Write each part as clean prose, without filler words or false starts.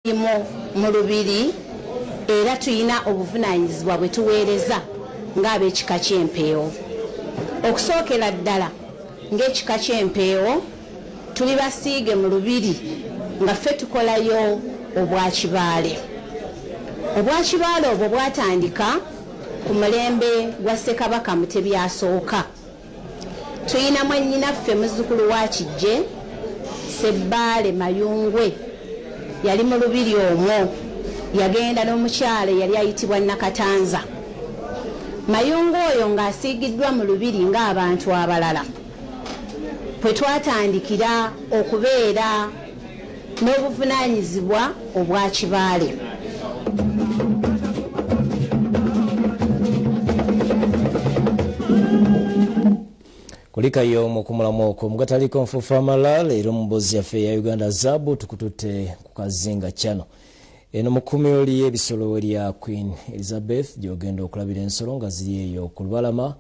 mu lubiri era tuyina obuvunaanyizibwa bwe tuweereza ng'ab'ekika ky'empeewo. Okusookera ddala ng'ekika ky'empeewo tuli basiige mu lubiri nga ffe tukolayo obwakibaale. Obwakibaale obwo bwatandika ku mulembe gwa Ssekabaka Mutebi asooka. Tuyina mwannyinaffe muzzukulu wa Kijje Sebbaale Mayungwe yali mu lubiri omwo, yagenda n'omukyala yali ayitibwa Nakatanza. Mayungwe oyo ng'asiigiddwa mu lubiri ng'abantu abalala. Pwe twatandikira okubeera n'obuvunaanyizibwa obwa kibaale. Kulikayo mukumulamu okwo mugataliko nfuufu amalala leero mu mboozi yaffe ya Uganda Zaabu tukututte ku kazinga kyano. Eno mu kkuumiro ly'ebisolo lya Queen Elizabeth gy'ogenda okulabira ensolo nga ziri eyo ku lubalama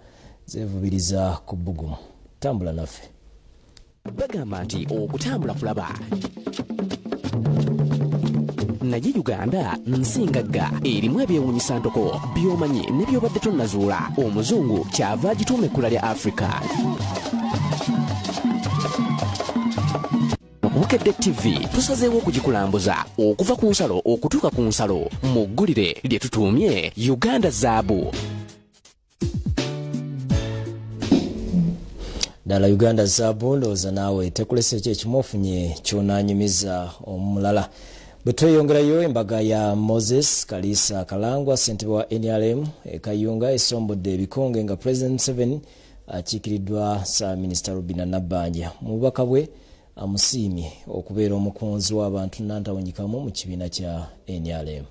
zeevubiriza ku bbugumu. Tambula naffe. Bagamba nti okutambula kulaba. Naye Uganda nsingagga erimu ebyewuunyisa ntoko by'omanyi ne by'obadde tonnazuula. Omuzungu kyava agituuma ekkula lya Afrika. Bukedde TV tusazeewo okugikulambuza okuva ku nsalo okutuuka ku nsalo mu ggulire lye tutuumye Uganda Zaabu. Ddala Uganda Zaabu ndowooza naawe tekulese ki ekimu ofunye ky'onaanyumiza omulala. Bwe tweyongerayo embaga ya Moses Kalisa Kalangwa ssentebe wa NRM Kayunga esombodde ebikonge nga President Museveni akiikiriddwa Ssaabaminisita Rubina Nabbanja. Mu bubaka bwe amusiimye okubeera omukunzi w'abantu nnantawunyikamu mu kibiina kya NRM.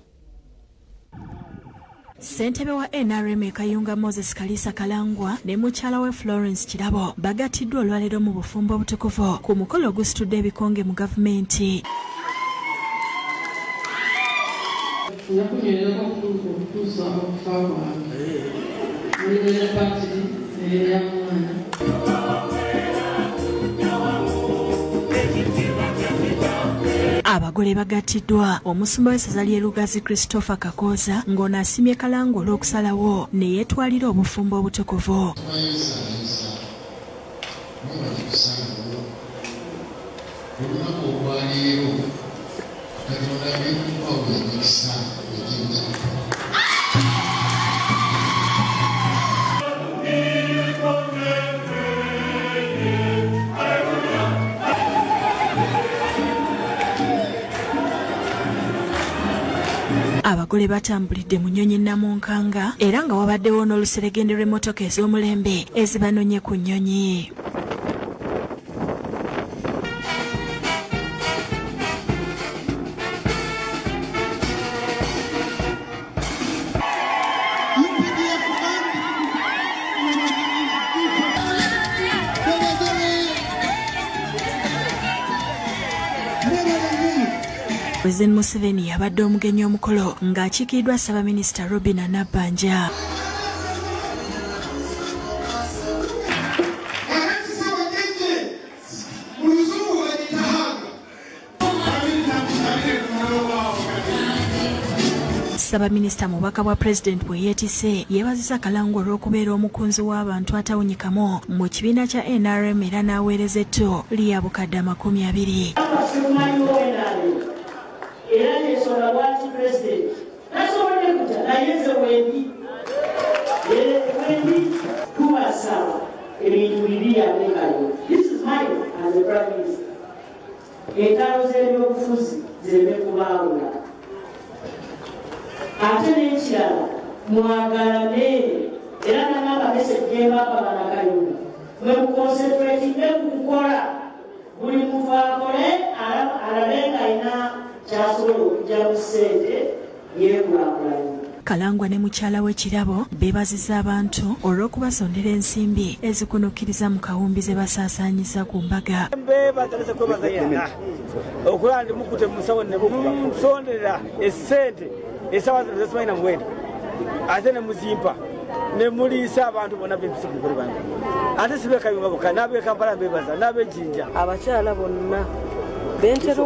Ssentebe wa NRM Kayunga Moses Kalisa Kalangwa ne mukyala we Florence Kirabo bagattiddwa olwaleero mu bufumbo obutukuvu ku mukolo ogusitudde ebikonge mu gavumenti. Abagole bagattiddwa omusumba w'essaza ly'e Lugazi Christopher Kakoza ng'ono asimye Kalangwa olw'okusalawo ne yeetwalira obufumbo obutukuvu. Abagole batambulidde mu nnyonyi Namunkanga era nga wabaddewo n'oluseregende lw'emmotoka ez'omulembe ezibanonye ku nnyonyi. President Museveni yabadde omugenyi omukolo ng'akiikiddwa Ssaabaminisita Rubina Nabbanja. Ssaabaminisita mubaka bwa President bwe yeetise yeebazisa Kalangwa olw'okubeera omukunzi w'abantu atawunyikamu mu kibiina kya NRM era n'aweereza ettu lya bukadde 20. Era n'ensonga lwaki President nasobodde kutya naye nze wendi tubasaba ebintu bibiri yamekayo. This is mine as a Prime Minister. Entalo z'ebyobufuzi zireme kubawula. Ate n'ekirala mwagalane era nangamba message gyembapa banakayunga mwe muconcentratinge ku kukola buli muntu akole alabe nga alina Kalangwa ne mukyala we Kirabo beebazizza abantu olw'okubasondera ensimbi ezikunukkiriza mu kawumbi ze basaasaanyiza ku mbaga. Okulaba ndi mukute mu musawo ne musondera essente esawa zino zesimanyi na muwendo ate ne muzimpa ne muliisa abantu bonna b'ebisigukulu bange ate sibe Kayunga bokka n'ab'e Kampala mbeebaza n'ab'e Jinja. Abakyala bonna bentera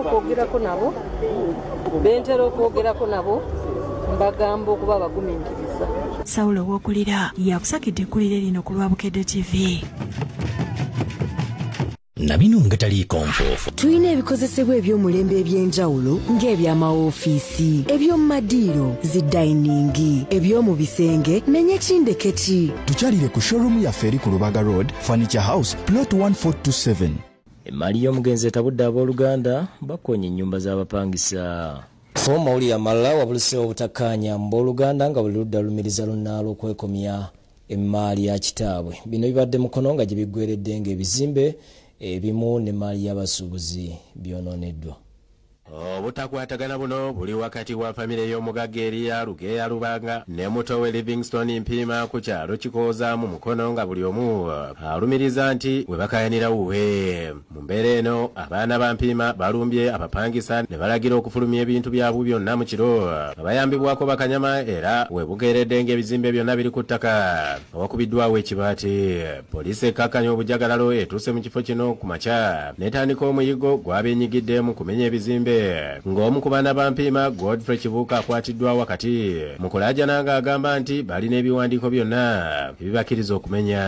okwogerako nabo mbagamba okuba bagumiikiriza. Saulo w'okulira yakusakidde eggulire lino ku Lwabukedde TV. Nabino ngataliiko nfoofu. Tulina ebikozesebwa eby'omulembe eby'enjawulo ng'eby'amawoofiisi, eby'omumadiiro, ziddayiningi, eby'omu bisenge n'enyekindekeki. Tukyalire ku showroom yaffe eri ku Lubaga Road, Furniture House, Plot 1427. Emali y'omugenzi etabudde abooluganda bakonye ennyumba z'abapangisa. Mawulire amalala wabuluseewo obutakkaanya mu booluganda nga buli ludda lumiriza lunnaalo okwekomya emmaali ya kitaabwe. Bino bibadde mukono nga gye biggweredde ng'ebizimbe ebimu n'emmaali y'abasuubuzi byonooneddwa. Obutakwatagana buno buli wakati wa famire y'omugagga Eriya Lugeya Lubanga ne mutowe Livingstone Mpima ku kyalo Kikooza mu mukono nga buli omu alumiriza nti we bakayanira wuwe. Mu mbeera eno abaana ba Mpima balumbye abapangisa ne balagira okufulumya ebintu byabwe byonna mu kiro. Abayambibwako bakanyama era we bugeredde ng'ebizimbe byonna biri ku ttaka awakubiddwawo ekibaati. Poliisi ekkakkanya obujagalalo etuuse mu kifo kino ku makya n'etandika omuyigo gw'abennyigidde mu kumenya ebizimbe. Ng'omu ku baana ba Mpima Godfrey Kibuuka akwatiddwa wakati mu kulaajana ng'agamba nti balina ebiwandiiko byonna ebibakkiriza okumenya.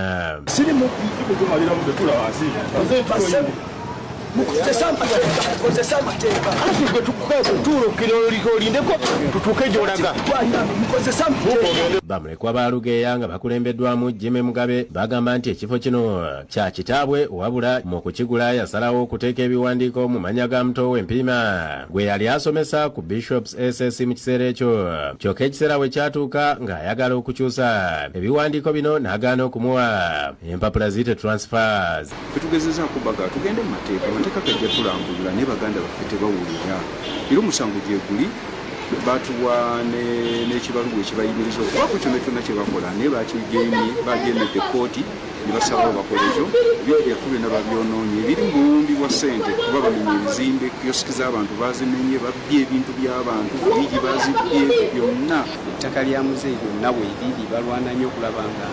Bamulekwa ba Lugeya nga bakulembeddwamu Jimmy Mugabe bagamba nti ekifo kino kya kitaabwe wabula mu kukigula yasalawo okuteeka ebiwandiiko mu mannya ga mutowe Mpima gwe yali asomesa ku Bishops SS mu kiseera ekyo. Kyokka ekiseera we kyatuuka ng'ayagala okukyusa ebiwandiiko bino n'agaana okumuwa empapula ziyite transfers. Tugezeza kubaga tugende mu mateeka kajja tulambulira ne baganda baffe tebawulira. Era omusango gye guli batuwa n'ekibaluwa ekibayimiriza okuba ku kyonna kyonna kye bakola naye bagyemedde kooti ne basaba bakola ekyo ebintu byaffe byonna babyonoonye ebiri mu buwumbi bwa ssente kuba bamenya ebizimbe kiyosiki z'abantu bazimenye babbye ebintu by'abantu biigi bazibye byonna. Ettaka lya muzeeyi byonna bwe liri balwana nnyo okulaba nga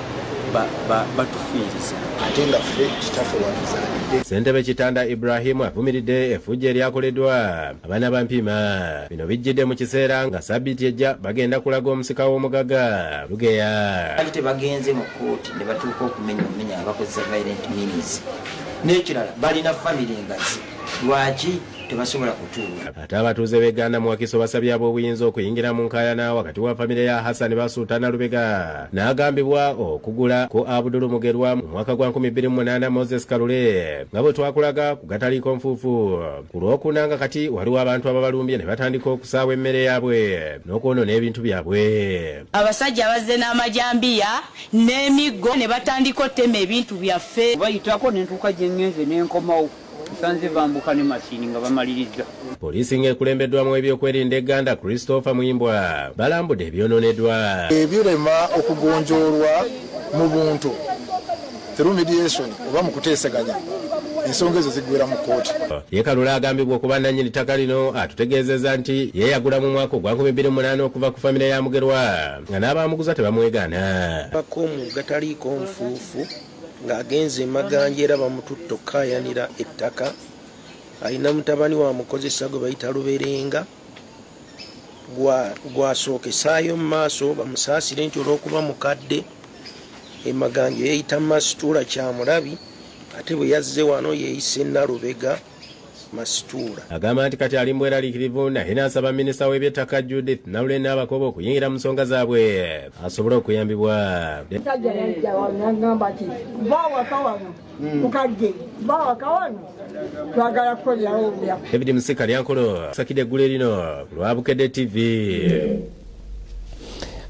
batufiiriza ate nga ffe kitaffe watuzaalidde. Ssentebe Kitanda Ibrahimu avumiridde effujjo eryakoleddwa abaana ba Mpima. Bino bijjidde mu kiseera nga sabbiiti ejja bagenda kulaga omusika w'omugagga Lugeya. Ate bagenze mu kkooti ne batuuka okumenya abakozesa violent means. N'ekirala balina famire engazi. Lwaki tebasobola kutuula? Ate abatuuze b'Eganda mu Wakiso basabye ab'obuyinza okuyingira mu nkaayana wakati wa famire ya Hassan Basuutana Lubega n'agambibwa okugula ku Abdul Mugerwa mu mwaka gwa 2008 Moses Kalule nga bwe twakulaga ku gataliiko nfuufu. Ku Lwokuna nga kati waliwo abantu ababalumbye ne batandika okusaawa emmere yaabwe n'okwonoona ebintu byabwe. Abasajja bazze n'amajambiya n'emiggo ne batandika ottema ebintu byaffe. Bayitako n'entuuka gye ngenze n'enkomawo sanze bambuka ne masini nga bamaliriza. Poliisi ng'ekulembeddwamu ebyokwerinda Uganda Christopher Muyimbwa balambudde ebyonooneddwa. Ebirema okugonjoolwa mu buntu through mediation oba mu kuteesaganya ensonga ezo zigwera mu kkooti. Ye Kalule agambibwa okuba nannyini ttaka lino atutegeezezza nti ye yagula mu mwaka ogwa 2008 okuva ku famire ya Mugerwa nga n'abaamuguza tebamwegaana. Bakomu gataliiko nfuufu ng'agenze Maganja era bamututte okukaayanira ettaka. Alina mutabani wa mukozesa gwe bayita Luberenga gwasookesaayo mu maaso bamusaasire nti olw'okuba mukadde. Maganja yeeyita Masituula Kyamulabi ate bwe yazze wano yeeyise Nalubega Masituula. Agamba nti kati ali mbweraliikirivu naye n'asaba minisita w'ebyettaka Judith Nawule n'abakobo okuyingira mu nsonga zaabwe asobole okuyambibwa. Musajja yajja n'agamba nti baawaka wano mukadde baawaka wano twagala kukolerawo obulamu. David Musika Lyankolo sakidde eggulu lino Lwabukedde TV.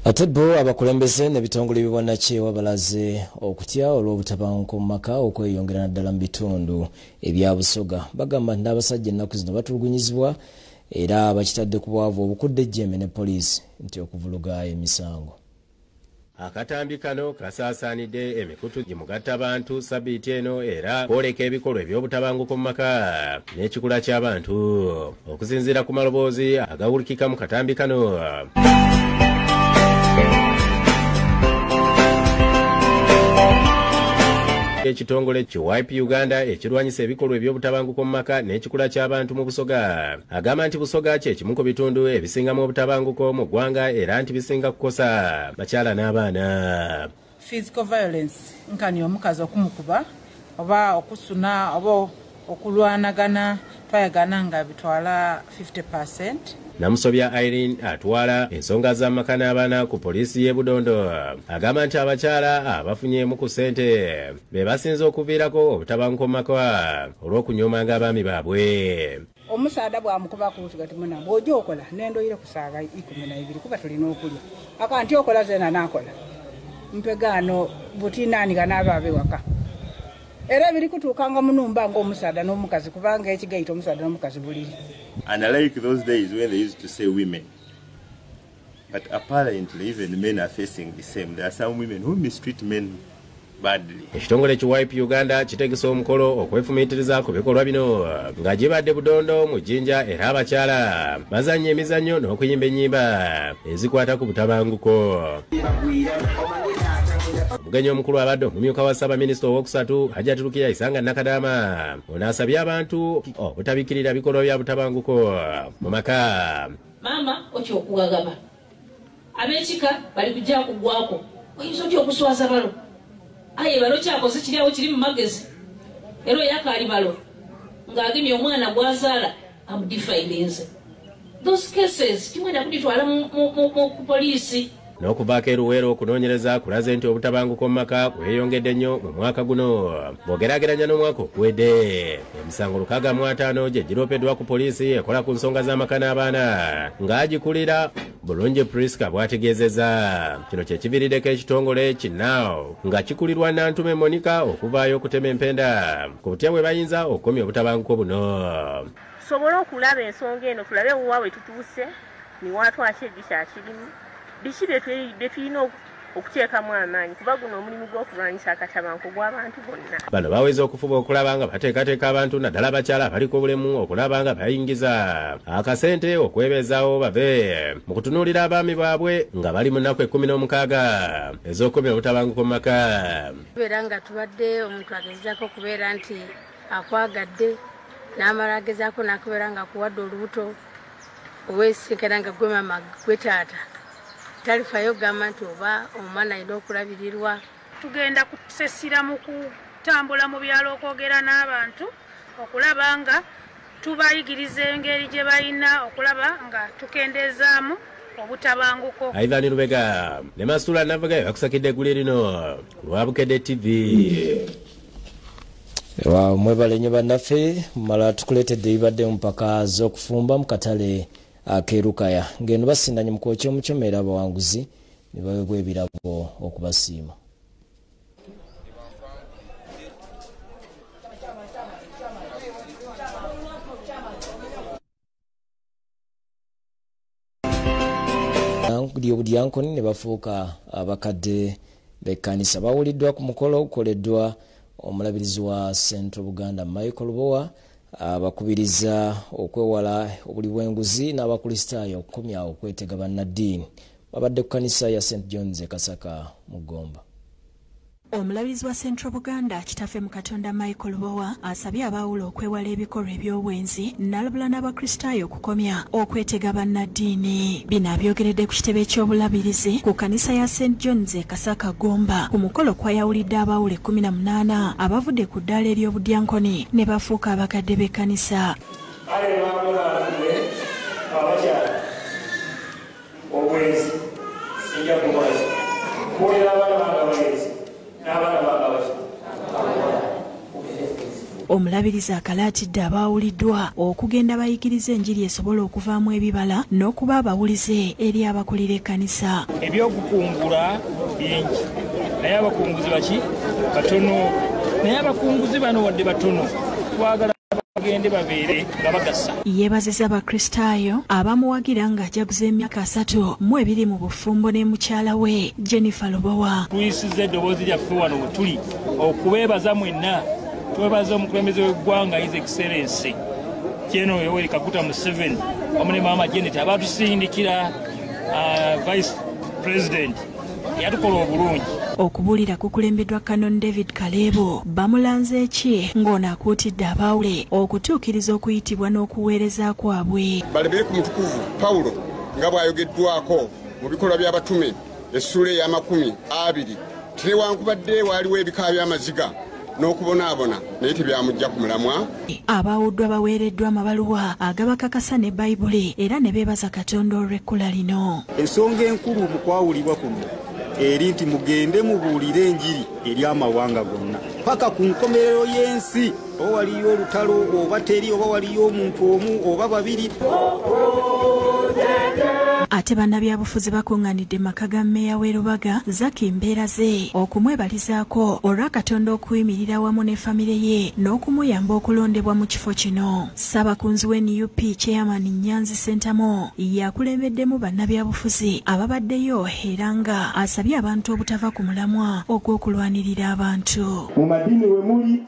Ate bo abakulembeze n'ebitongole bibwannakyewa balaze okutya olw'obutabanguko mu maka okweyongera naddala mu bitundu ebya Busoga. Bagamba nti n'abasajja ennaku zino batulugunyizibwa era bakitadde ku bwavu obukudde ejjembe ne poliisi nti okuvuluga emisango. Akatambi kano kasaasaanidde emikutu gye mugatta abantu sabbiiti eno era kwoleka ebikolwa eby'obutabanguko mu maka n'ekikula ky'abantu. Okusinziira ku maloboozi agawulikika mu katambi kano, ekitongole ki Wipe Uganda ekirwanyisa ebikolwa eby'obutabanguko mu maka n'ekikula ky'abantu mu Busoga agamba nti Busoga kye kimu ku bitundu ebisingamu obutabanguko mu ggwanga era nti bisinga kukosa bakyala n'abaana. Physical violence nkani omukazi okumukuba oba okusuna oba okulwanagana twayagana nga bitwala 50%. Namusobya Irene atwala ensonga z'amaka n'abaana ku poliisi y'e Budondo agamba nti abakyala abafunyeemu ku ssente be basinze okuviirako obutabanguko mu maka olw'okunyoomanga abaami baabwe. Omusaada bw'amukuba ku lutuga muna bw'ojja okola n'endoyire ku saaga 12 kuba tulina okulya akanti okola zeena n'akola mpegaano butinaaniga n'abaabe waka era biri kutuukanga munumba ng'omusaada n'omukazi kubanga ekigaita omusaada n'omukazi buliri. And I like those days when they used to say women. But apparently even men are facing the same. There are some women who mistreat men badly. Ekitongole ki Wipe Uganda kitegese omukolo okwefumiitiriza ku bikolwa bino nga gibadde Budondo mu Jinja era abakyala bazannya emizannyo n'okuyimba ennyimba ezikwata ku butabanguko. Omugenyi omukulu abadde omumyuka wa Ssaabaminisita owookusatu Hajjati Rukiya Isanga Nakadaama ono asabye abantu obutabikirira bikolwa bya butabanguko mu maka. Maama okyokugagaba ab'ekika bali kujja kugwako oyinza otya okuswaza balo aye balo kyakoze kiryawo kiri mu magezi era oyakaali balo ng'agemye omwana gwazaala amudifairinze. Those cases kimwenda kuditwala mu poliisi. N'okuvaako eruweero okunoonyereza kulaze nti obutabanguko mu maka kweyongedde nnyo mu mwaka guno bw'ogeraageranya n'omwaka oguwedde. Emisango 65 gye giropeddwa ku poliisi ekola ku nsonga z'amaka n'abaana ng'agikulira Bulungi Priska bw'ategeezezza. Kino kye kiviiriddeko ekitongole kinaawo nga kikulirwa Nantume Monica okuvaayo okutema empenda ku butya bwe bayinza okukomya obutabanguko buno. Tusobole okulaba ensonga eno tulabe wa we tutuuse niwaatwaki egikyakirimu biki bye tulina okuteekamu amaanyi kuba guno omulimu gw'okulwanyisa akatabanguko gw'abantu bonna. Bano baweza okufuba okulaba nga bateekateeka abantu naddala abakyala abaliko obulemu okulaba nga bayingiza akasente okwebeezaawo bave mu kutunuulira abaami baabwe nga bali mu nnaku 16 ez'okukomya obutabanguko mu maka. Kubeera nga tubadde omuntu agezaako okubeera nti akwagadde n'amala agezaako n'akubeera nga akuwadde olubuto oweesinkana nga gwe mama gwe taata talifayo gamba nti oba omwana alina okulabirirwa. Tugenda kusesira mu kutambula mu byalo okwogera n'abantu okulaba nga tubayigiriza engeri gye balina okulaba nga tukendezaamu obutabanguko. Ivan Rubega ne Masula Navaga bakusakidde eggulu lino lwa Bukedde TV. Mwebale nnyo bannaffe mala tukuleetedde ebibadde mu mpaka z'okufumba mu katale akeerukaya ng'eno basindanye mu kwokya omukyomera abawanguzi ne baweebwa ebirabo okubasiima. Obudyankoni ne bafuuka abakadde b'ekkanisa bawuliddwa ku mukolo ogukoleddwa omulabirizi wa Central Buganda Michael Bowa abakubiriza okwewala obuli bw'enguzi n'abakristaayo okukomya okwetega bannaddiini babadde ku kkanisa ya St John's e Kasaka mu Gomba. Omulabirizi wa Central Buganda kitaffe mu Katonda Michael Bowa asabye abawulo okwewala ebikolwa eby'obwenzi n'alabula n'abakristaayo okukomya okwetega bannaddiini. Bino abyogeredde ku kitebe eky'obulabirizi ku kkanisa ya St John's e Kasaka Gomba ku mukolo kwayawulidde abawulo 18 abavudde ku ddaala ery'obudyankoni ne bafuuka abakadde b'ekkanisa. Obwenzi sinja kukola kukolera abaana b'abalenzi n'abaana b'abalenzi. Omulabirizi akalaatidde abawuliddwa okugenda bayigiriza enjiri esobola okuvaamu ebibala n'okuba abawulize eri abakulira ekkanisa. Ebyokukungula bingi naye abakunguzi baki batono, naye abakunguzi bano wadde batono twagala bagende babeere nga bagasa. Yeebazizza abakristaayo abamuwagira ng'ajaguza emyaka 32 mu bufumbo ne mukyala we Jennifer Lobowa. Tuyisizza eddoboozi lyaffe wano we tuli okubeebaza mwenna. Twebaza omukulembeze w'eggwanga His Excellency General Yoweri Kaguta Museveni wamu ne Maama Janet abatusindikira Vice President yatukola obulungi. Okubuulira kukulembeddwa Canon David Kalebo bamulanze ki ng'ono akuutidde abaawule okutuukiriza okuyitibwa n'okuweereza kwabwe. Balebere ku mutukuvu Pawulo nga bw'ayogeddwako mu bikolwa by'abatume essula eya 20 tewankubadde waaliwo ebika by'amaziga n'okubonaabona naye tebyamujja ku mulamwa. Abaawuddwa baweereddwa amabaluwa agabakakasa ne Bayibuli era ne beebaza Katonda olw'ekkula lino. Ensonga enkulu mu kwawulibwa kuno eri nti mugende mubuulire enjiri eri amawanga gonna paka ku nkomerero y'ensi, oba waliyo olutalo oba teri, oba waliyo omuntu omu oba babiri. Ate bannabyabufuzi bakungaanidde maka ga mmeeya w'e Lubaga Zaki Mbeeraze okumwebalizaako olwa Katonda okuyimirira wamu ne famire ye n'okumuyamba okulondebwa mu kifo kino. Ssaabakunzi we NUP Chairman Nyanzi Sentamo yakulembeddemu bannabyabufuzi ababaddeyo era nga asabye abantu obutava ku mulamwa ogw'okulwanirira abantu. Mu madiini we muli,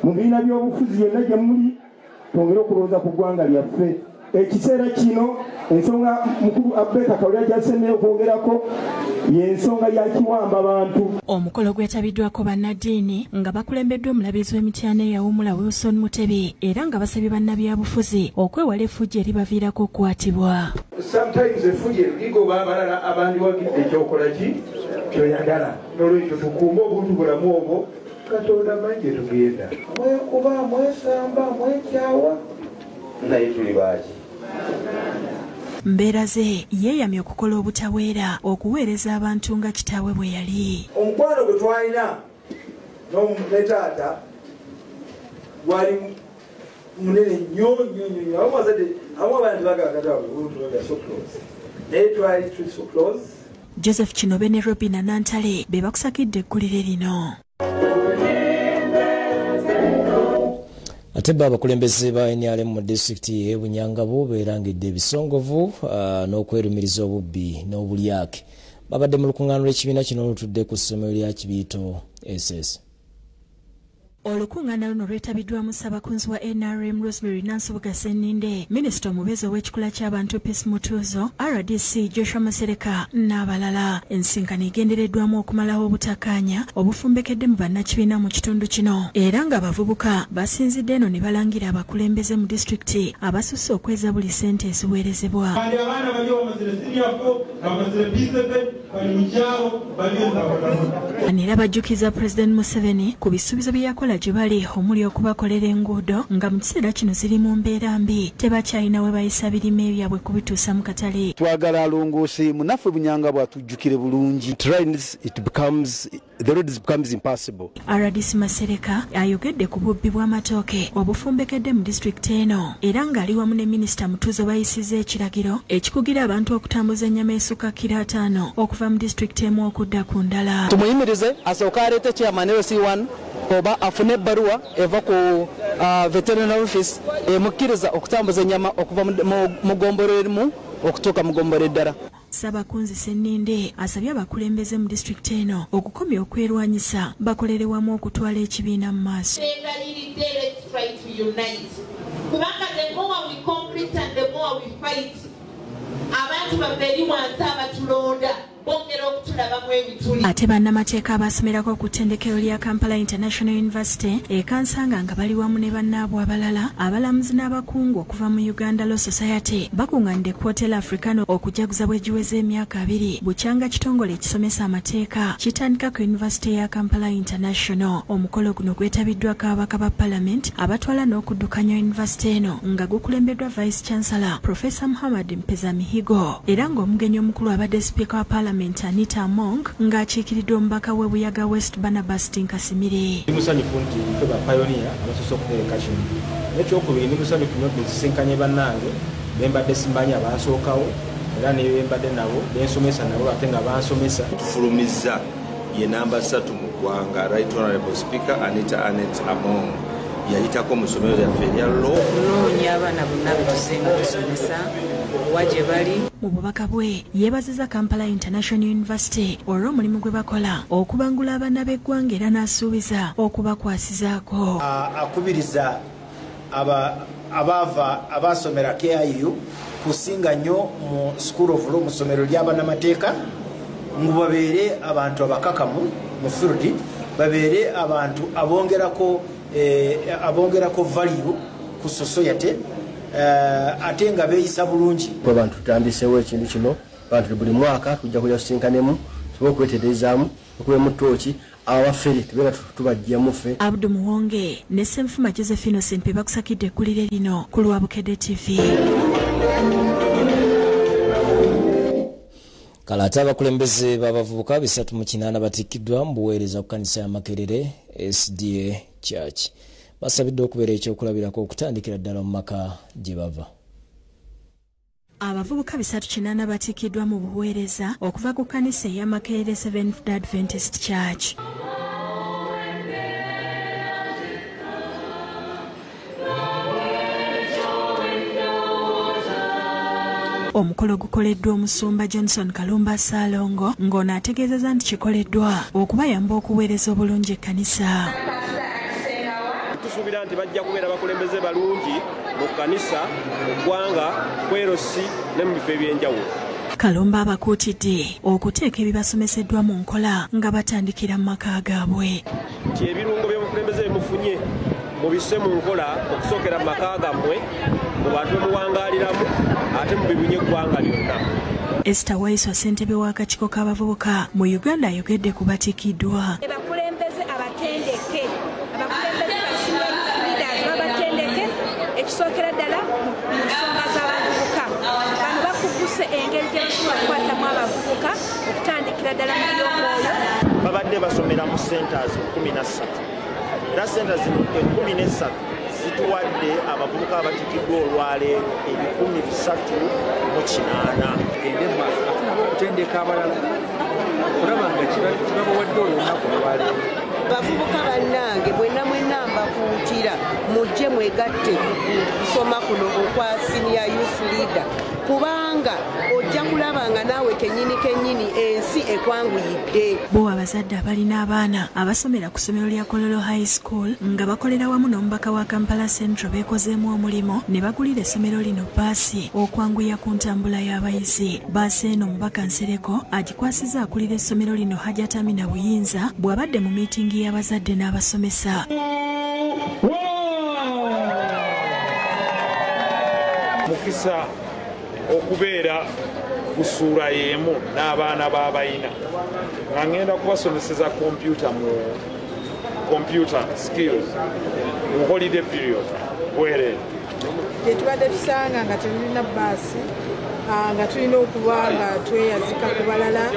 mu bibiina by'obufuzi byonna gye muli, twongere okulowooza ku ggwanga lyaffe. Ekiseera kino ensonga mukulu Abeka Kawulira gy'asemye okwogerako y'ensonga ya kiwamba abantu. Omukolo gwetabiddwako bannaddiini nga bakulembeddwa omulabizi w'emityana eyawummula Wilson Mutebi era nga basabye bannabyabufuzi okwewala effujjo eribaviirako okukwatibwa. Sometimes effujjo ligoba abalala abandiwagidde ekyokola ki kyoyagala. N'olwekyo tukuume obuntu bulamu obwo Katonda manyi gye tugenda. Mwekuba, mwesamba, mwekyawa naye tuli baaki. Mbeeraze yeeyamye okukola obutaweera okuweereza abantu nga kitaawe bwe yali. Omukwano gwe twalina ne taata gwali munene nnyo abamu abantu bagagatawe so close naye twali tuli so close. Joseph Kinobe ne Robina Nantale be bakusakidde eggulire lino. Ate abakulembeze ba NRM mu disitulikiti y'e Bunyangabo beerangidde ebisongovu n'okwerumiriza obubbi n'obulyake. Babadde mu lukuŋŋaano lw'ekibiina kino olutudde ku ssomero lya Kibiito SS. Olukuŋŋaana luno lwetabiddwamu Ssaabakunzi wa NRM Rosemary Nansubuga Senninde, Minisita omubeezi ow'ekikula ky'abantu Peace Mutuuzo, RDC Joshua Masereka n'abalala. Ensinkano egendereddwamu okumalawo obutakkaanya obufumbekedde mu bannakibiina mu kitundu kino era nga abavubuka basinzidde eno ne balangira abakulembeze mu disitulikiti abasusse okweza buli ssente eziweerezebwa. Abaana bali omuzire siriyafo abazire bisepe bali mu kyalo bali era bajjukiza President Museveni ku bisuubizo bye yakola gye bali omuli okubakolera enguudo nga mu kiseera kino ziri mu mbeera mbi tebakyalina we bayisa birime byabwe kubituusa mu katale. Twagala alongoosi munaffe Bunyangabo atujjukire bulungi. The road becomes impossible. RDC Masereka ayogedde ku bubbi bw'amatooke obufumbekedde mu disitulikiti eno era ng'ali wamu ne Minisita Mutuuzo bayisizza ekiragiro ekikugira abantu okutambuza ennyama esukka kilo 5 okuva mu disitulikiti emu okudda ku ndala. Tumuyimirize asooka aleete chairman LC1 oba afune ebbaluwa eva ku veterinary office emukkiriza okutambuza ennyama okuva mu ggombolo erimu okutuuka mu ggombolo eddala. Ssaabakunzi Senninde asabye abakulembeze mu disitulikiti eno okukomya okwerwanyisa bakolere wamu okutwala ekibiina mu maaso. Kubanga the more we compete and the more we fight, abantu babiri wansi abatulonda bongera okutulabamu ebituli. Ate bannamateeka abasomerako ku ttendekero lya Kampala International University ekansanga nga bali wamu ne bannaabwe abalala abalamuzi n'abakungu okuva mu Uganda Law Society bakungaanidde ku Hotel Africano okujaguza bwe giweze emyaka 2 bukyanga kitongole ekisomesa amateeka kitandika ku University ya Kampala International. Omukolo guno gwetabiddwako ababaka ba Parliament abatwala n'okuddukanya University eno nga gukulembeddwa Vice Chancellor Professor Muhammad Mpeza Mihigo era ng'omugenyi omukulu abadde Speaker wa Parliament Anita Among ng'akiikiriddwe omubaka we Buyaga West Barnabas Tinkasimire. Musanyufu nti ffe ba pioneer abasoose okutereka kino n'ekyokubiri ndi musanyufu nnyo nzisinkanye bannange bembadde simanyi abaasookawo era ne bembadde nabo bensomesa nabo ate nga bansomesa. Tufulumizza ye namba 3 mu ggwanga Right Honorable Speaker Anita Annette Among yayitako mu ssomero lyaffe erya okunoonya abaana bonna betusenga tusomesa waje bali. Mu bubaka bwe yeebaziza Kampala International University olw'omulimu gwe bakola okubangula abaana b'eggwanga era n'asuubiza okubakwasizaako. Akubiriza abaasomera KIU kusinga nnyo mu School of Law mu ssomero ly'abannamateeka babeere abantu abakakamu mu field, babeere abantu abongerako value ku society, ate nga beeyisa bulungi. Abantu tutandiseewo ekintu kino, abantu buli mwaka tujja kulya tusinkanemu tuba okwetereezaamu okuba mu ttooki abafere tubeera tubajjamu ffe. Abdu Muwonge ne Ssemfuma Josephine Sempe bakusakidde ekkulire lino ku Lwabukedde TV. Kalata abakulembeze b'abavubuka 380 batikkiddwa mu buweereza ku kkanisa ya Makerere SDA Church. Basabidde okubeera ekyokulabirako okutandikira ddala mu maka gye bava. Abavubuka 380 batikkiddwa mu buweereza okuva ku kkanisa ya Makerere Seventh-day Adventist Church. Omukolo gukoleddwa omusumba Johnson Kalumba Salongo ng'ono ategeezezza nti kikoleddwa okubayamba okuweereza obulungi ekkanisa. Tusuubira nti bajja kubeera bakulembeze balungi mu kkanisa, mu ggwanga, kwerosi ne mu bifo eby'enjawulo. Kalumba abakuutidde okuteeka ebibasomeseddwa mu nkola nga batandikira mu maka gaabwe. Nti ebirungo by'obukulembeze bimufunye mubisse mu nkola okusookera mu maka gammwe, mu bantu bemuwangaaliramu ate mubibunye eggwanga lyonna. Esther Waiswa ssentebe w'akakiiko k'abavubuka mu Uganda ayogedde ku batikkiddwa. Abakulembeze abatendeke, abakulembeze basiniya babatendeke ekisookera ddala mu nsonga z'abavubuka. Bano bakugguse engeri gye basobola okukwatamu abavubuka okutandikira ddala mu by'omwoyo. Babadde basomera mu centers 13 era centers 13 zituwadde abavubuka abatikkiddwa olwaleero 308. Tugende mu maaso okutendeka abalala okulaba nga kibabawadde olunaku olwaleero. Bavubuka bannange mwenna mbakuutira mujje mwegatte kusoma kuno okwa senior youth leader, kubanga ojja kulaba nga naawe kennyini ensi ekwanguyidde. Bo abazadde abalina abaana abasomera ku ssomero lya Kololo High School nga bakolera wamu n'omubaka wa Kampala Central beekozeemu omulimo ne bagulira essomero lino baasi okwanguya ku ntambula y'abayizi. Baasi eno omubaka Nsereko agikwasiza akulira essomero lino Hajjat Amina Buyinza bw'abadde mu miitingi y'abazadde n'abasomesa. Mukisa okubeera ku ssuula y'emu n'abaana b'abayina nga ngenda kubasomeseza computer skills mu holiday period bwereere. Tetubadde tusanga nga tulina baasi nga tulina okuba nga tweyazika ku balala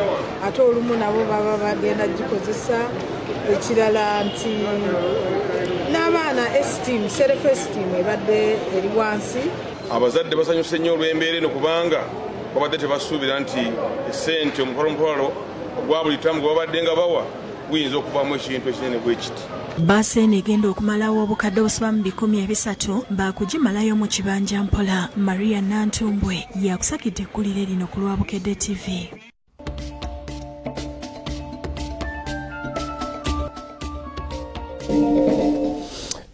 ate olumu nabo baba bagenda gikozesa. Ekirala nti n'abaana self esteem ebadde eri wansi. Abazadde basanyuse nnyo olw'embeera eno kubanga babadde tebasuubira nti essente omupalo ogwa buli ttamu gwe babadde nga bawa guyinza okuvaamu ekintu ekinene bwe kiti. Baasi eno egenda okumalawo obukadde obusoba mu 300 baakugimalayo mu kibanja mpola. Maria Nantumbwe yakusakidde ekkulire lino ku Lwabukedde TV.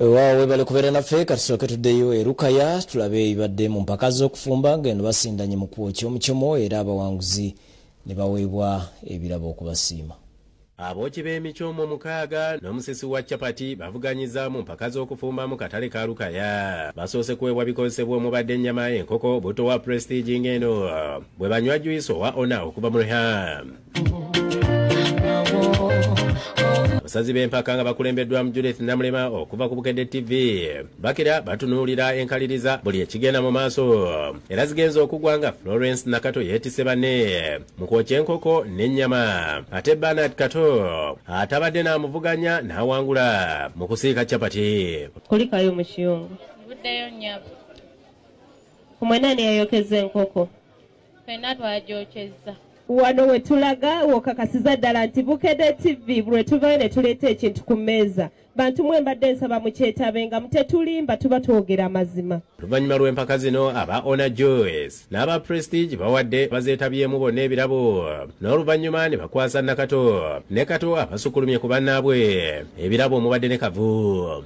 Waawe bali kubeera naffe katusooke tuddeyo erukaya tulabe ebibadde mu mpaka z'okufumba ng'eno basindanye mu kwokya omucomo era abawanguzi ne baweebwa ebirabo okubasiima. Abooki b'emicomo 6 n'omusisi wa capati bavuganyiza mu mpaka z'okufumba mu katale ka Lukaya. Basoose kuweebwa bikozesebwa omubadde ennyama, enkoko, buto wa prestige ng'eno bwe banywa juice owa ona okuva mu Reham. Abasazi b'empaka nga bakulembeddwa mu Judith Namulema okuva ku Bukedde TV bakira batunuulira enkaliriza buli ekigenda mu maaso era zigenza okugwa nga Florence Nakato yeetisse banne mu kwokya enkoko n'ennyama, ate Bernard Kato atabadde n'amuvuganya n'awangula mu kusiika capati. Kulikayo mu kiyungu Buddeyo nnyabo kumwenani yayokeza enkoko ffenna twagyokeza. Wano we tulaga wokakasiza ddala nti Bukedde TV bwe tuvayo ne tuleeta ekintu ku mmeeza bantu mwembadde nsaba mukyetabe nga mutetulimba tuba twogera amazima. Oluvannyuma lw'empaka zino aba Ona Joyce n'aba Prestige bawadde bazeetabyemu bonna ebirabo n'oluvannyuma ne bakwasa Nakato ne Kato abasukulumye ku bannaabwe ebirabo omubadde ne Kavu.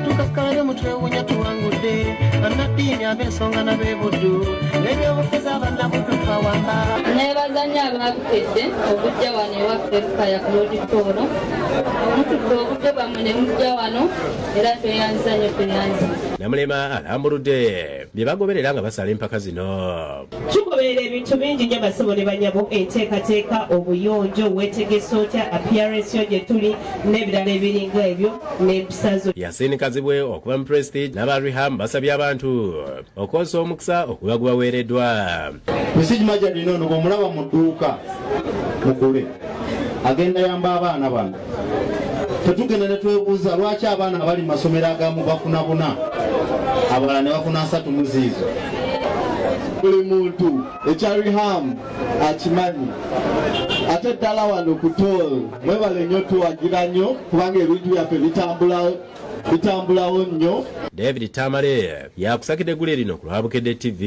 Tukasikayo mutwewunya tuwangudde bannaddiini ab'ensonga n'ab'ebuddu ebyobufuzi abannabudu twawamba nebaza nnyo ababukedde okujja wano ewaffe Lukaya ku loditoolo mutudde obudde bwammwe ne mujja wano era tweyanziza nnyo tweyanziza. Namulema alambuludde bye bagoberera nga basala empaka zino. Tugoberera ebintu bingi nnyo basebo ne banyabo, enteekateeka, obuyonjo, weetegesa otya, appearance yo gye tuli n'ebirala ebiringa ebyo n'empisa zo. Yasin Kazibwe okuba mu Prestige n'aba Reham basabye abantu okwosa omukisa okuba gubaweereddwa. Misiji Majadi nono bw'omulaba mu dduuka mukule agenda yamba abaana bano. Tetugenda ne twebuuza lwaki abaana abali mu masomero agamu bafuna buna abalala ne bafuna 3 mu ziizo. Buli muntu ekya Reham akimanyi ate ddala wano ku tool mwebale nnyo tuwagira nnyo kubanga ebintu byaffe bitambulawo nnyo. David Tamale yakusakidde eggulu lino ku Lwabukedde TV.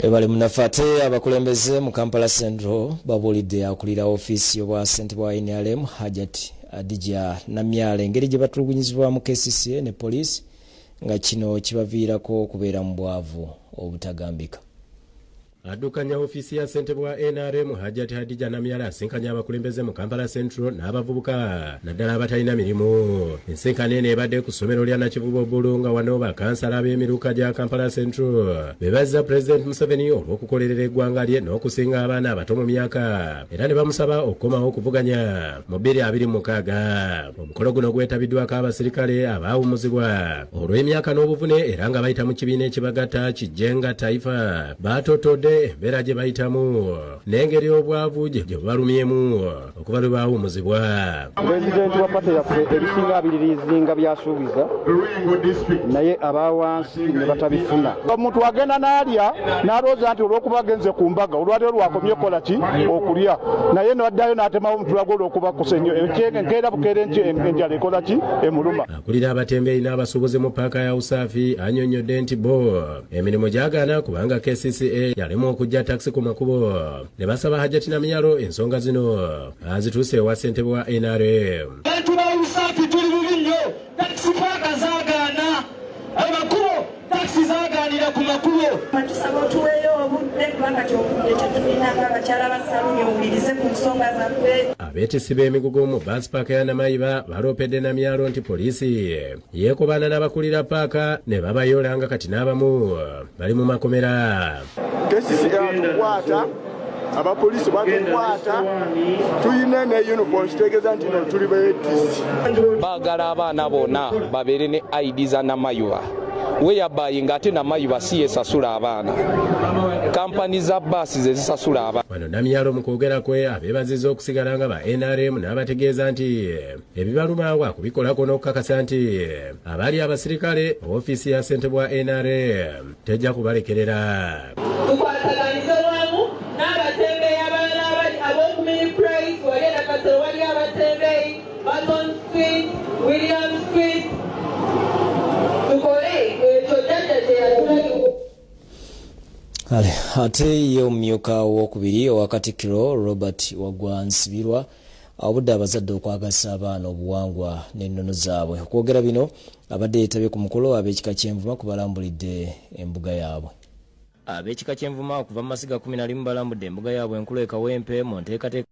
Ebali munafate abakulembeze mu Kampala Central babuulidde akulira ofiisi y'obwa ssentebe wa NRM Hajati Adija Namyala engeri gye batulugunyizibwamu KCCA ne poliisi nga kino kibaviirako okubeera mu bwavu obutagambika. Addukanya ofiisi ya ssentebe wa NRM Hajati Hadija Namyala asinkanya abakulembeze mu Kampala Central n'abavubuka naddala abatalina mirimu. Ensinkano eno ebadde ku ssomero lya Nakivubo Bulu nga wano bakansala ab'emiruka gya Kampala Central bebaza President Museveni olw'okukolerera eggwanga lye n'okusinga abaana abato mu myaka era ne bamusaba okukomawo okuvuganya mu 2026. Omukolo guno gwetabiddwako abasirikale abaawumuzibwa olw'emyaka n'obuvune era nga bayita mu kibiina ekibagatta Kijenga Taifa batotodde embeera gye bayitamu n'engeri obwavu gye bubalumyemu okuba lwe baawumuzibwa. Pulezidenti wa pate yaffe ebisinga abiririzinga byasuubiza naye abaawansi ne batabifuna. Omuntu agenda n'alya n'alowooza nti olw'okuba agenze ku mbaga olwaleero lwakomye kola ki okulya naye n'addayo n'atemawo omutulago olw'okubakusa ennyo enkeera bukeera enjala ekola ki emuluma. Akulira abatembeeyi n'abasuubuzi mu paaka ya Usafi annyonnyodde nti bo emirimu gyagaana kubanga KCCA yalemu okujja takisi ku makubo ne basaba Hajati Namyala ensonga zino azituuse ewa ssentebe wa NRM. Bantu ba Usafi tuli bubi nnyo, takisi paaka zaagaana amakubo takisi zaaganira ku makubo. Tusaba otuweeyo obudde kubanga kyobudde tetulina ng'abakyala ba Salumi owulirize ku nsonga zaffe. Abeetisi b'emigugu mu baasi paaka ya Namayiba baloopedde Namyala nti poliisi yeekobaana n'abakulira paaka ne babayoola nga kati n'abamu bali mu makomera. KCCA tukwata abapoliisi batukwata tuyina ne uniform kitegeeza nti no tuli beetisi. Baagala abaana bonna babeere ne ID za Namayiba weyabayi ng'ate Namayiba si yesasula abaana kampani za baasi ze zisasula abaana. Wano Namyala mu kwogera kwe abeebazizza okusigala nga ba NRM n'abategeeza nti ebibaluma kubikolako n'okukakasa nti abaali abasirikale ofiisi ya ssentebe wa NRM tejja kubalekerera. Tukwataganiza wamu n'abatembeeyi abalala abali ab'okumini Praise wagenda Kasero wali abatembeeyi Baton Street, William Street tukole ekyo jjajja kye yatulayo. Kale ate ye omumyuka owokubiri owa Katikkiro Robert Waggwa Nsibirwa obudde abazadde okwagasa abaana obuwangwa n'ennono zaabwe. Okwogera bino abadde yeetabye ku mukolo ab'ekika ky'Envuma kubalambulidde embuga yaabwe. Ab'ekika ky'Envuma okuva mu masiga 11 balambudde embuga yaabwe enkulu e Kawempe mu nteekateeka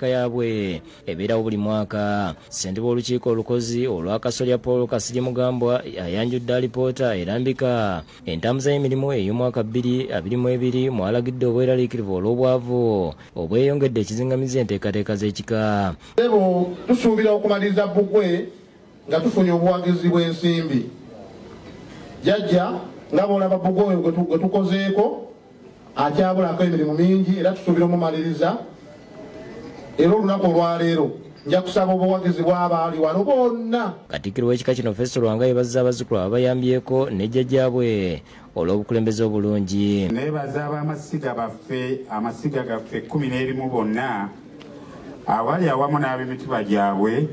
yaabwe ebeerawo buli mwaka. Ssentebe w'olukiiko olukozi olwa Kasolya Paul Kasirye Mugambwa ayanjudde alipoota erambika entambuza y'emirimu ey'omwaka 2022 mwalagidde obweraliikirivu olw'obwavu obweyongedde ekizingamiza enteekateeka z'ekika. Lero tusuubira okumaliriza bbugwe nga tufunye obuwagizi bw'ensimbi. Jjajja nga bw'olaba bbugwe oyo gwe tukozeeko akyabulako emirimu mingi era tusuubira omumaliriza. Era olunaku olwaleero nja kusaba obuwagizi bw'abaali wano bonna. Katikkiro w'ekika kino Festo Lwanga yeebazizza abazzukulu abayambyeko ne jjajjaabwe olw'obukulembeze obulungi. Neebaza ab'amasiga baffe amasiga gaffe 11 bonna abali awamu n'ab'emituba gyabwe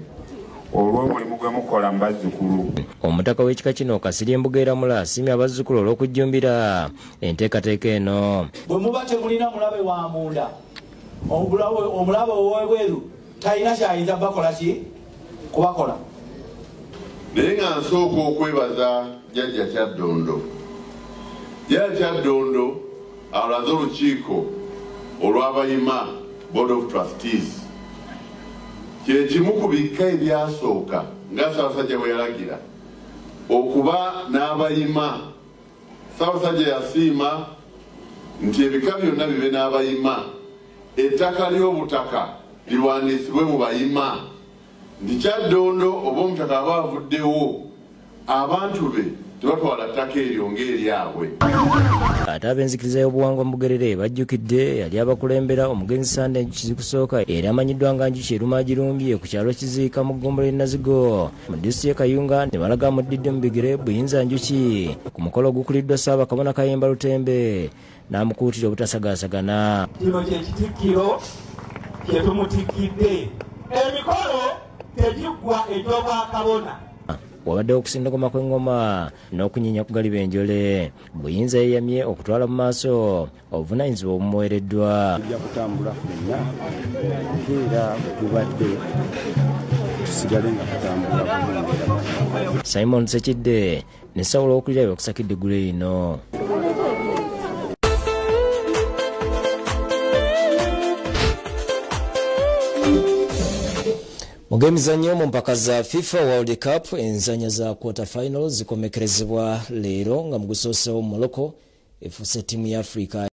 olw'omulimu gwe mukola mu bazzukulu. Omutaka w'ekika kino Kasirye Mbugeeramula asiimye abazzukulu olw'okujjumbira enteekateeka eno. Bwe muba temulina mulabe wa munda omulabe ow'ebweru talina kyayinza bakola ki kubakola. Naye nga nsooka okwebaza jjajja Kyaddondo. Jjajja Kyaddondo alaze olukiiko olw'abayima board of trustees kye kimu ku bika ebyasooka nga Ssaabasajja bwe yalagira okuba n'abayima. Ssaabasajja yasiima nti ebika byonna bibe n'abayima, ettaka ly'obutaka liwandiisibwe mu bayima, nti Kyaddondo oba omutaka aba avuddewo abantu be tebatwala ttaka eryo ng'eryabwe. Ate ab'enzikiriza y'obuwangwa mu Bugerere bajjukidde yali abakulembera omugenzi Sunday Kizikusooka era amanyiddwa nga Njuki Erumagirumbye ku kyalo Kiziika mu ggombolo y'e Nazigo mu disitulikiti Kayunga ne balaga muddidde mu bigere Buyinza Njuki ku mukolo ogukuliddwa Ssaabakabona Kayemba Lutembe n'amukuutira obutasagaasagana. Kino kye kitikkiro kye tumutikkidde. Emikolo tegiggwa egy'Obwakabona. Wabadde okusindagoma kw'engoma n'okunyinya ku galiba enjole. Buyinza yeeyamye okutwala mu maaso obuvunaanyizibwa obumuweereddwa. Tujja kutambula ffenna era tubadde tusigale nga tutambula bulungi. Simon Sekidde ne Sawulo okulira byakusakidde eggulu lino. Mu gemizannyo mu mpaka za FIFA World Cup enzanya za quarter final zikomekerezebwa leero nga mu gusoosewo Morocco efuuse ttiimu ya Africa